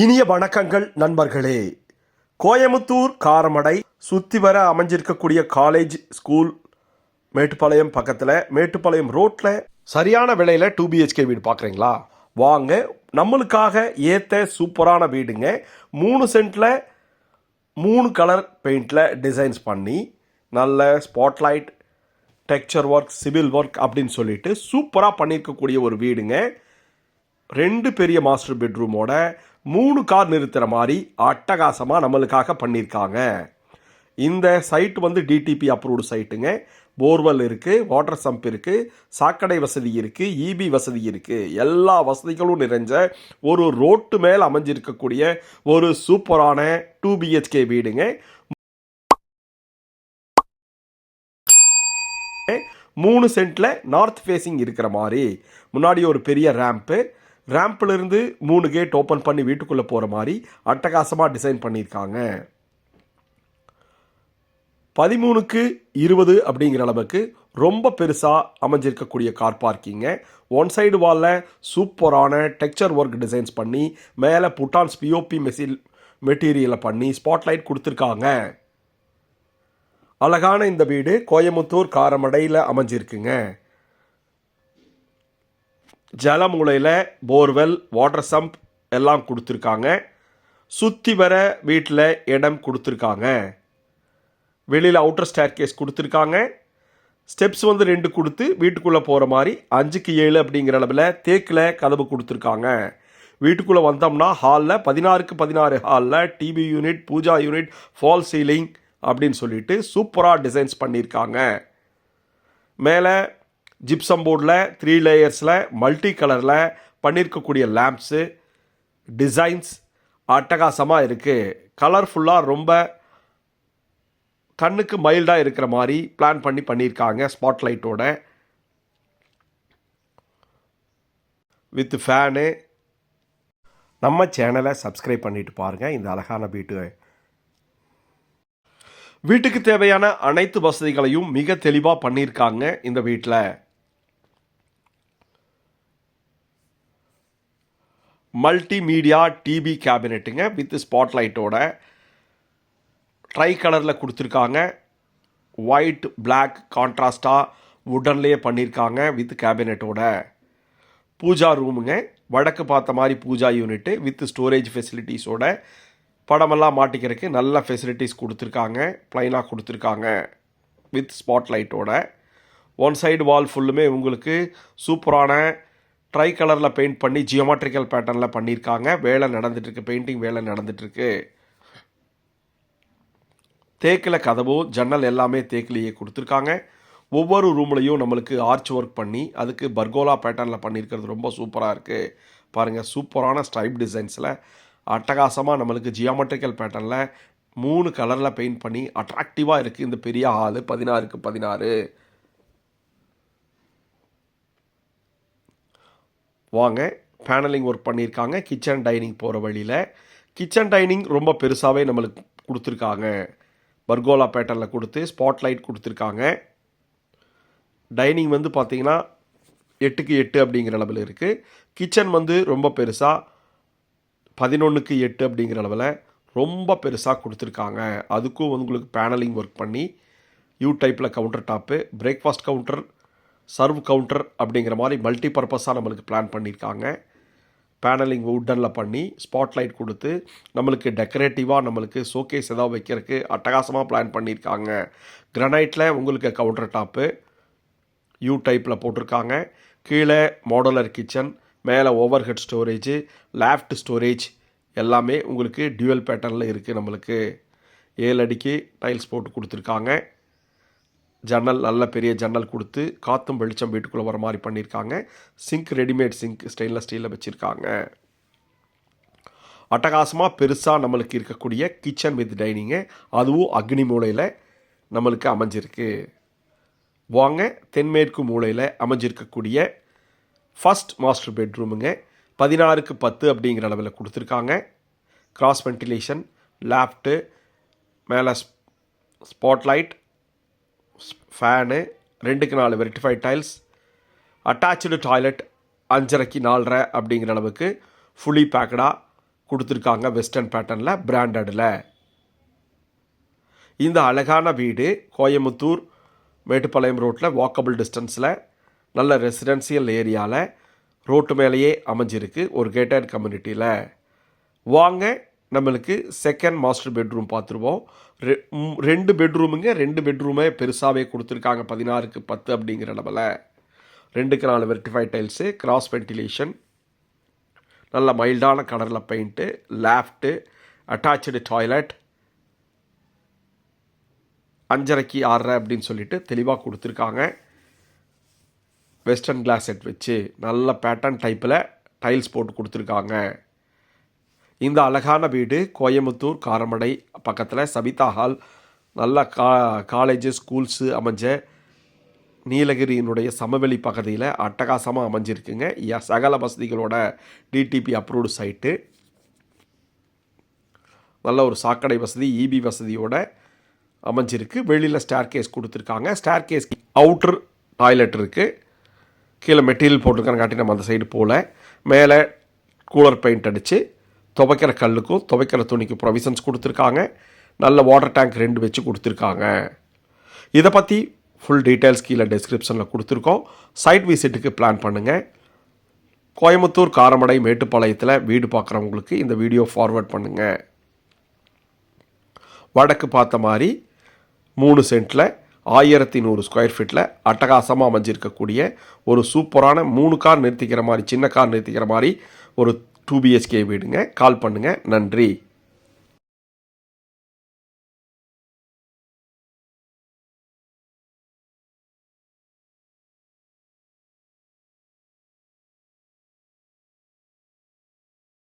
இனிய வணக்கங்கள் நண்பர்களே. கோயமுத்தூர் காரமடை சுற்றி வர அமைஞ்சிருக்கக்கூடிய காலேஜ் ஸ்கூல் மேட்டுப்பாளையம் பக்கத்தில் மேட்டுப்பாளையம் ரோட்டில் சரியான விலையில் 2BHK வீடு பார்க்குறீங்களா? வாங்க, நம்மளுக்காக ஏற்ற சூப்பரான வீடுங்க. 3 சென்ட்டில் 3 கலர் பெயிண்டில் டிசைன்ஸ் பண்ணி நல்ல spotlight texture work civil work அப்படின்னு சொல்லிட்டு சூப்பராக பண்ணியிருக்கக்கூடிய ஒரு வீடுங்க. 2 பெரிய மாஸ்டர் பெட்ரூமோட 3 கார் நிறுத்துகிற மாதிரி அட்டகாசமாக நம்மளுக்காக பண்ணியிருக்காங்க. இந்த சைட் வந்து டிடிபி அப்ரூவ்டு சைட்டுங்க. போர்வெல் இருக்குது, வாட்டர் சம்ப் இருக்குது, சாக்கடை வசதி இருக்குது, இபி வசதி இருக்குது. எல்லா வசதிகளும் நிறைஞ்ச ஒரு ரோட்டு மேல் அமைஞ்சிருக்கக்கூடிய ஒரு சூப்பரான 2BHK வீடுங்க. 3 சென்ட்டில் நார்த் ஃபேஸிங் இருக்கிற மாதிரி முன்னாடி ஒரு பெரிய ரேம்பிலிருந்து 3 கேட் ஓப்பன் பண்ணி வீட்டுக்குள்ளே போகிற மாதிரி அட்டகாசமாக டிசைன் பண்ணியிருக்காங்க. 13x20 அப்படிங்கிற அளவுக்கு ரொம்ப பெருசாக அமைஞ்சிருக்கக்கூடிய கார் பார்க்கிங்க. ஒன் சைடு வாலில் சூப்பரான டெக்ஸ்சர் ஒர்க் டிசைன்ஸ் பண்ணி மேலே புட்டான்ஸ் பிஓபி மெட்டீரியலை பண்ணி ஸ்பாட்லைட் கொடுத்துருக்காங்க. அழகான இந்த வீடு கோயமுத்தூர் காரமடையில் அமைஞ்சிருக்குங்க. ஜலமூலையில் போர்வெல் வாட்டர் சம்ப் எல்லாம் கொடுத்துருக்காங்க. சுற்றி வர வீட்டில் இடம் கொடுத்துருக்காங்க. வெளியில் அவுட்டர் ஸ்டேர்கேஸ் கொடுத்துருக்காங்க. ஸ்டெப்ஸ் வந்து 2 கொடுத்து வீட்டுக்குள்ளே போகிற மாதிரி 5x7 அப்படிங்கிற அளவில் தேக்கில் கதவு கொடுத்துருக்காங்க. வீட்டுக்குள்ளே வந்தோம்னா ஹாலில் 16x16 ஹாலில் TV unit, pooja unit, fall ceiling அப்படின்னு சொல்லிட்டு சூப்பராக டிசைன்ஸ் பண்ணியிருக்காங்க. மேலே ஜிப்சம் போர்டில் 3 லேயர்ஸில் மல்டி கலரில் பண்ணியிருக்கக்கூடிய லேம்ப்ஸு டிசைன்ஸ் அட்டகாசமாக இருக்குது. கலர்ஃபுல்லாக ரொம்ப கண்ணுக்கு மைல்டாக இருக்கிற மாதிரி பிளான் பண்ணியிருக்காங்க. ஸ்பாட்லைட்டோட வித் ஃபேனு. நம்ம சேனலை சப்ஸ்கிரைப் பண்ணிட்டு பாருங்கள். இந்த அழகான வீட்டுக்கு தேவையான அனைத்து வசதிகளையும் மிக தெளிவாக பண்ணியிருக்காங்க. இந்த வீட்டில் மல்டிமீடியா டிவி கேபினெட்டுங்க வித் ஸ்பாட்லைட்டோட ட்ரை கலரில் கொடுத்துருக்காங்க. ஒயிட் பிளாக் கான்ட்ராஸ்டாக வுட்டன்லேயே பண்ணியிருக்காங்க வித் கேபினெட்டோட. பூஜா ரூமுங்க, வடக்கு பார்த்த மாதிரி பூஜா யூனிட்டு வித் ஸ்டோரேஜ் ஃபெசிலிட்டிஸோட. படமெல்லாம் மாட்டிக்கிறதுக்கு நல்ல ஃபெசிலிட்டிஸ் கொடுத்துருக்காங்க. ப்ளைனாக கொடுத்துருக்காங்க வித் ஸ்பாட்லைட்டோட. ஒன் சைடு வால் ஃபுல்லுமே உங்களுக்கு சூப்பரான ட்ரை கலரில் பெயிண்ட் பண்ணி ஜியோமெட்ரிக்கல் பேட்டர்னில் பண்ணியிருக்காங்க. வேலை நடந்துட்டுருக்கு, பெயிண்டிங் வேலை நடந்துட்டுருக்கு. தேக்கில் கதவு ஜன்னல் எல்லாமே தேக்கிலேயே கொடுத்துருக்காங்க. ஒவ்வொரு ரூம்லையும் நம்மளுக்கு ஆர்ச் ஒர்க் பண்ணி அதுக்கு பர்கோலா பேட்டர்னில் பண்ணியிருக்கிறது ரொம்ப சூப்பராக இருக்குது. பாருங்கள், சூப்பரான ஸ்ட்ரைப் டிசைன்ஸில் அட்டகாசமாக நம்மளுக்கு ஜியோமெட்ரிக்கல் பேட்டர்னில் 3 கலரில் பெயிண்ட் பண்ணி அட்ராக்டிவாக இருக்குது. இந்த பெரிய ஹாலு 16x16. வாங்க, பேனலிங் ஒர்க் பண்ணியிருக்காங்க. கிச்சன் டைனிங் போகிற வழியில் கிச்சன் டைனிங் ரொம்ப பெருசாகவே நம்மளுக்கு கொடுத்துருக்காங்க. பர்கோலா பேட்டர்னில் கொடுத்து ஸ்பாட்லைட் கொடுத்துருக்காங்க. டைனிங் வந்து பார்த்திங்கன்னா 8x8 அப்படிங்கிற அளவில் இருக்குது. கிச்சன் வந்து ரொம்ப பெருசாக 11x8 அப்படிங்கிற அளவில் ரொம்ப பெருசாக கொடுத்துருக்காங்க. அதுக்கும் உங்களுக்கு பேனலிங் ஒர்க் பண்ணி யூ டைப்பில் counter top, breakfast counter, serve counter அப்படிங்கிற மாதிரி மல்டி பர்பஸாக நம்மளுக்கு பிளான் பண்ணியிருக்காங்க. பேனலிங் வுட்டனில் பண்ணி ஸ்பாட்லைட் கொடுத்து நம்மளுக்கு டெக்கரேட்டிவாக நம்மளுக்கு ஷோகேஸ் ஏதாவது வைக்கிறதுக்கு அட்டகாசமாக பிளான் பண்ணியிருக்காங்க. கிரனைட்டில் உங்களுக்கு கவுண்டர் டாப்பு யூ டைப்பில் போட்டிருக்காங்க. கீழே மாடுலர் கிச்சன், மேலே over head storage, left storage எல்லாமே உங்களுக்கு டியூவல் பேட்டர்னில் இருக்குது. நம்மளுக்கு 7 அடிக்கு டைல்ஸ் போட்டு கொடுத்துருக்காங்க. ஜன்னல் நல்ல பெரிய ஜன்னல் கொடுத்து காற்றும் வெளிச்சம் வீட்டுக்குள்ளே வர மாதிரி பண்ணியிருக்காங்க. சிங்க் ரெடிமேட் சிங்க் ஸ்டெயின்லெஸ் ஸ்டீலில் வச்சுருக்காங்க. அட்டகாசமாக பெருசாக நம்மளுக்கு இருக்கக்கூடிய கிச்சன் வித் டைனிங்கு, அதுவும் அக்னி மூலையில் நம்மளுக்கு அமைஞ்சிருக்கு. வாங்க, தென்மேற்கு மூலையில் அமைஞ்சிருக்கக்கூடிய ஃபஸ்ட் மாஸ்டர் பெட்ரூமுங்க. 16x10 அப்படிங்கிற அளவில் கொடுத்துருக்காங்க. கிராஸ் வென்டிலேஷன், லேஃப்ட்டு, மேலே spotlight, fan, 2x4 vitrified tiles, attach toilet 5.5x4 அப்படிங்கிற அளவுக்கு ஃபுல்லி பேக்கடாக கொடுத்துருக்காங்க வெஸ்டர்ன் பேட்டர்னில் பிராண்டடில். இந்த அழகான வீடு கோயம்புத்தூர் மேட்டுப்பாளையம் ரோட்டில் வாக்கபிள் டிஸ்டன்ஸில் நல்ல ரெசிடென்சியல் ஏரியாவில் ரோட்டு மேலேயே அமைஞ்சிருக்கு, ஒரு கேட்டட் கம்யூனிட்டியில். வாங்க நம்மளுக்கு செகண்ட் மாஸ்டர் பெட்ரூம் பார்த்துருவோம். 2 பெட்ரூமுங்க. 2 பெட்ரூமே பெருசாகவே கொடுத்துருக்காங்க, 16க்கு 10 அப்படிங்கிற அளவில். 2க்கு 4 வெர்டிஃபை டைல்ஸு, கிராஸ் வென்டிலேஷன், நல்ல மைல்டான கலரில் பெயிண்ட்டு, லேஃப்ட்டு, அட்டாச்சு டாய்லெட், 5.5க்கு 6.5 அப்படின்னு சொல்லிட்டு தெளிவாக கொடுத்துருக்காங்க. வெஸ்டர்ன் கிளாஸ் செட் வச்சு நல்ல பேட்டர்ன் டைப்பில் டைல்ஸ் போட்டு கொடுத்துருக்காங்க. இந்த அழகான வீடு கோயம்புத்தூர் காரமடை பக்கத்தில் சபிதா ஹால், நல்ல காலேஜு ஸ்கூல்ஸு அமைஞ்ச நீலகிரியினுடைய சமவெளி பகுதியில் அட்டகாசமாக அமைஞ்சிருக்குங்க. சகல வசதிகளோட டிடிபி அப்ரூவ்டு சைட்டு. நல்ல ஒரு சாக்கடை வசதி, இபி வசதியோட அமைஞ்சிருக்கு. வெளியில் ஸ்டேர் கேஸ் கொடுத்துருக்காங்க. ஸ்டேர் கேஸ் அவுட்ரு டாய்லெட் இருக்குது. கீழே மெட்டீரியல் போட்டிருக்காங்க காட்டி நம்ம அந்த சைடு போல். மேலே கூலர் பெயிண்ட் அடித்து துவைக்கிற கல்லுக்கும் துவைக்கிற துணிக்கும் ப்ரொவிஷன்ஸ் கொடுத்துருக்காங்க. நல்ல வாட்டர் டேங்க் 2 வச்சு கொடுத்துருக்காங்க. இதை பற்றி ஃபுல் டீட்டெயில்ஸ் கீழே டிஸ்கிரிப்ஷனில் கொடுத்துருக்கோம். சைட் விசிட்டுக்கு பிளான் பண்ணுங்கள். கோயம்புத்தூர் காரமடை மேட்டுப்பாளையத்தில் வீடு பார்க்குறவங்களுக்கு இந்த வீடியோ ஃபார்வர்ட் பண்ணுங்கள். வடக்கு பார்த்த மாதிரி 3 சென்ட்டில் 1100 ஸ்கொயர் ஃபீட்டில் அட்டகாசமாக அமைஞ்சிருக்கக்கூடிய ஒரு சூப்பரான 3 கார் நிறுத்திக்கிற மாதிரி, சின்ன கார் நிறுத்திக்கிற மாதிரி ஒரு 2 BHK வீடுங்க. கால் பண்ணுங்கள். நன்றி.